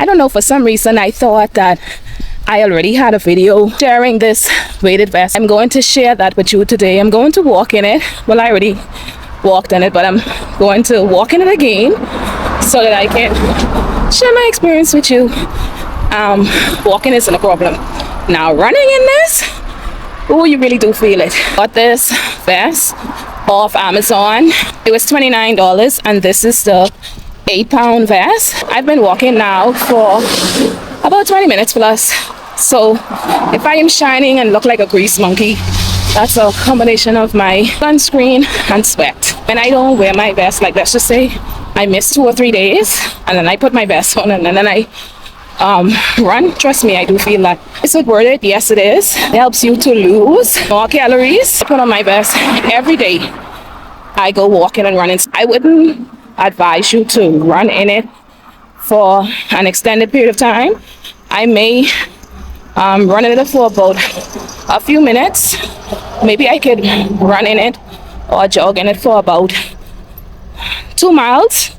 don't know, for some reason I thought that I already had a video sharing this weighted vest. I'm going to share that with you today. I'm going to walk in it. Well, I already walked in it, but I'm going to walk in it again so that I can share my experience with you. Walking isn't a problem. Now running in this, oh, you really do feel it. Got this vest off Amazon. It was $29, and this is the 8-pound vest. I've been walking now for about 20 minutes plus. So if I am shining and look like a grease monkey, that's a combination of my sunscreen and sweat. When I don't wear my vest, like let's just say I miss 2 or 3 days, and then I put my vest on and then I run, trust me, I do feel that. Is it worth it? Yes, it is. It helps you to lose more calories. I put on my vest every day. I go walking and running. I wouldn't advise you to run in it for an extended period of time. I may run in it for about a few minutes. Maybe I could run in it or jog in it for about 2 miles,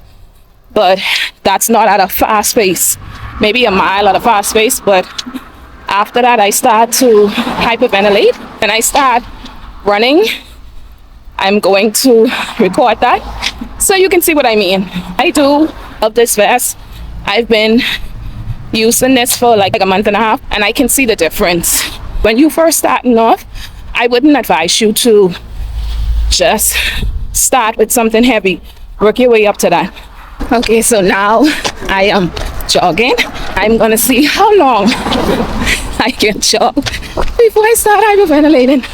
but that's not at a fast pace. Maybe a mile at a fast pace, but after that I start to hyperventilate and I start running. I'm going to record that so you can see what I mean. I do love this vest. I've been using this for like a month and a half, and I can see the difference. When you first starting off, I wouldn't advise you to just start with something heavy. Work your way up to that. Okay, so now I am jogging. I'm gonna see how long I can jog before I start hyperventilating.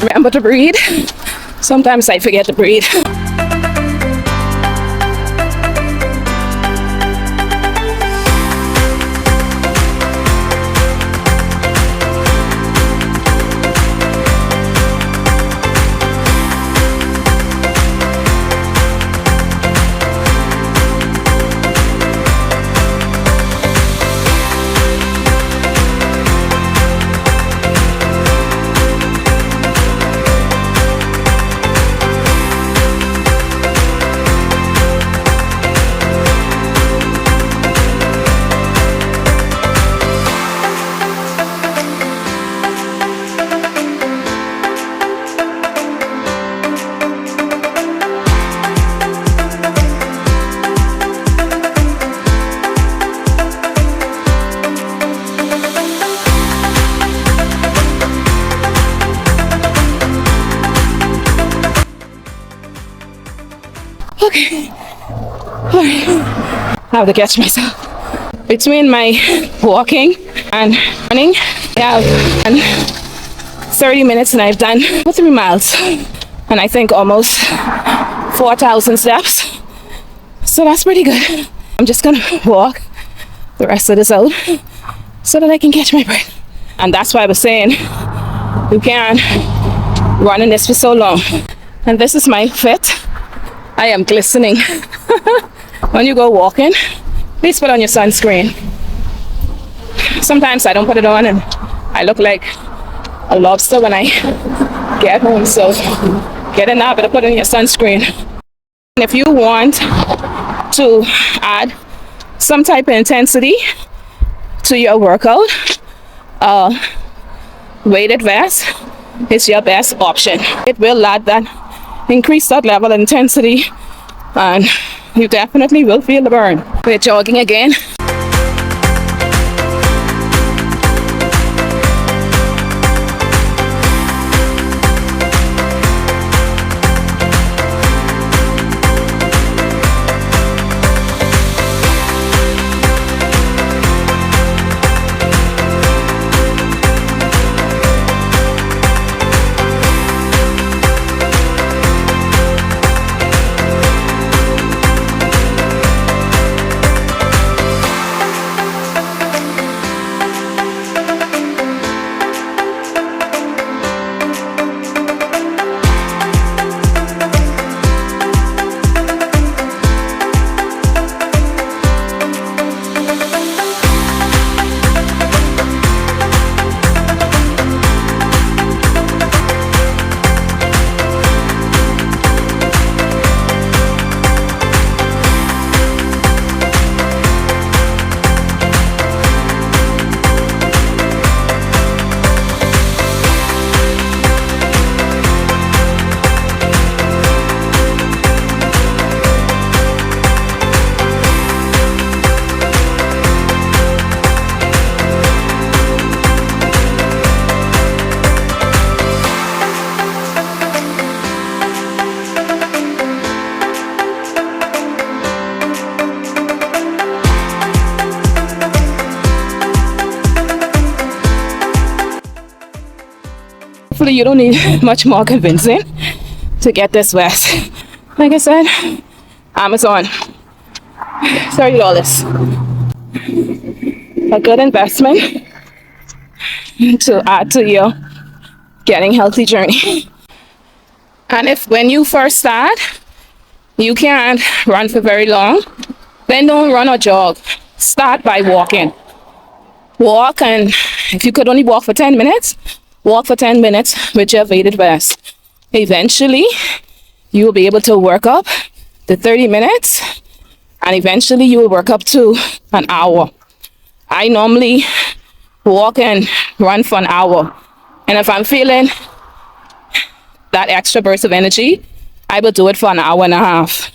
Remember to breathe. Sometimes I forget to breathe. Okay, all right, I have to catch myself. Between my walking and running, I have 30 minutes and I've done 3 miles. And I think almost 4,000 steps. So that's pretty good. I'm just gonna walk the rest of this out so that I can catch my breath. And that's why I was saying you can't run in this for so long. And this is my fit. I am glistening. When you go walking, please put on your sunscreen. Sometimes I don't put it on and I look like a lobster when I get home. So get in there, better put on your sunscreen. And if you want to add some type of intensity to your workout, weighted vest is your best option. It will add that, increase that level of intensity, and you definitely will feel the burn. We're jogging again. Hopefully you don't need much more convincing to get this vest. Like I said, Amazon, $30. A good investment to add to your getting healthy journey. And if when you first start, you can't run for very long, then don't run or jog. Start by walking. Walk, and if you could only walk for 10 minutes, walk for 10 minutes with your weighted vest. Eventually, you will be able to work up to 30 minutes, and eventually you will work up to an hour. I normally walk and run for an hour. And if I'm feeling that extra burst of energy, I will do it for an hour and a half.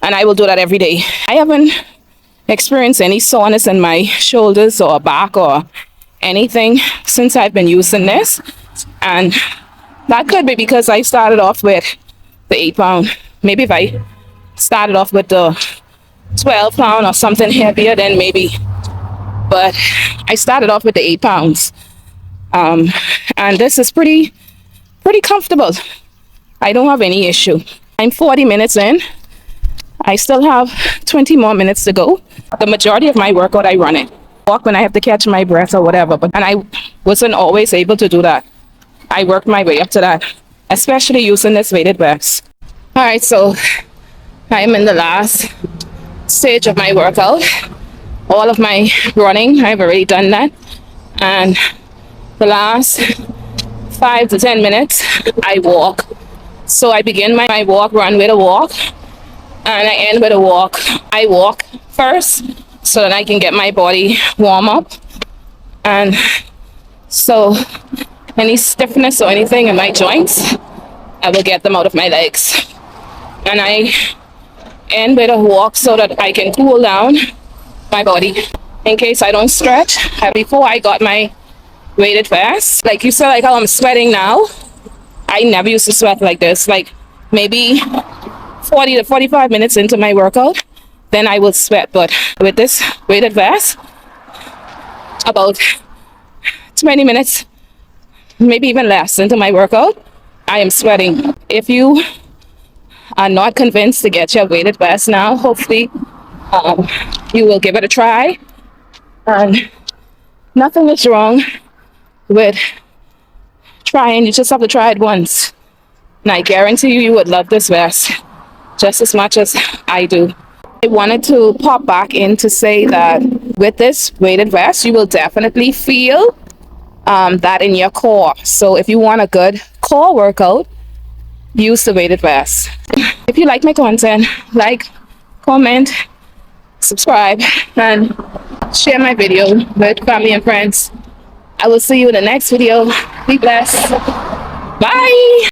And I will do that every day. I haven't experienced any soreness in my shoulders or back or anything since I've been using this. And that could be because I started off with the 8-pound. Maybe if I started off with the 12-pound or something heavier, then maybe. But I started off with the 8 pounds. And this is pretty comfortable. I don't have any issue. I'm 40 minutes in. I still have 20 more minutes to go. The majority of my workout, I run it. Walk when I have to catch my breath or whatever. And I wasn't always able to do that. I worked my way up to that, especially using this weighted vest. All right, so I'm in the last stage of my workout. All of my running, I've already done that. And the last 5 to 10 minutes, I walk. So I begin my walk, run with a walk, and I end with a walk. I walk first so that I can get my body warm up. And so any stiffness or anything in my joints, I will get them out of my legs. And I end with a walk so that I can cool down my body in case I don't stretch. Before I got my weighted vest, like you saw, like how I'm sweating now, I never used to sweat like this. Like maybe 40 to 45 minutes into my workout, then I will sweat. But with this weighted vest, about 20 minutes, maybe even less into my workout, I am sweating. If you are not convinced to get your weighted vest now, hopefully you will give it a try. And nothing is wrong with trying. You just have to try it once. And I guarantee you, you would love this vest just as much as I do. I wanted to pop back in to say that with this weighted vest, you will definitely feel that in your core. So if you want a good core workout, use the weighted vest. If you like my content, like, comment, subscribe, and share my video with family and friends. I will see you in the next video. Be blessed. Bye.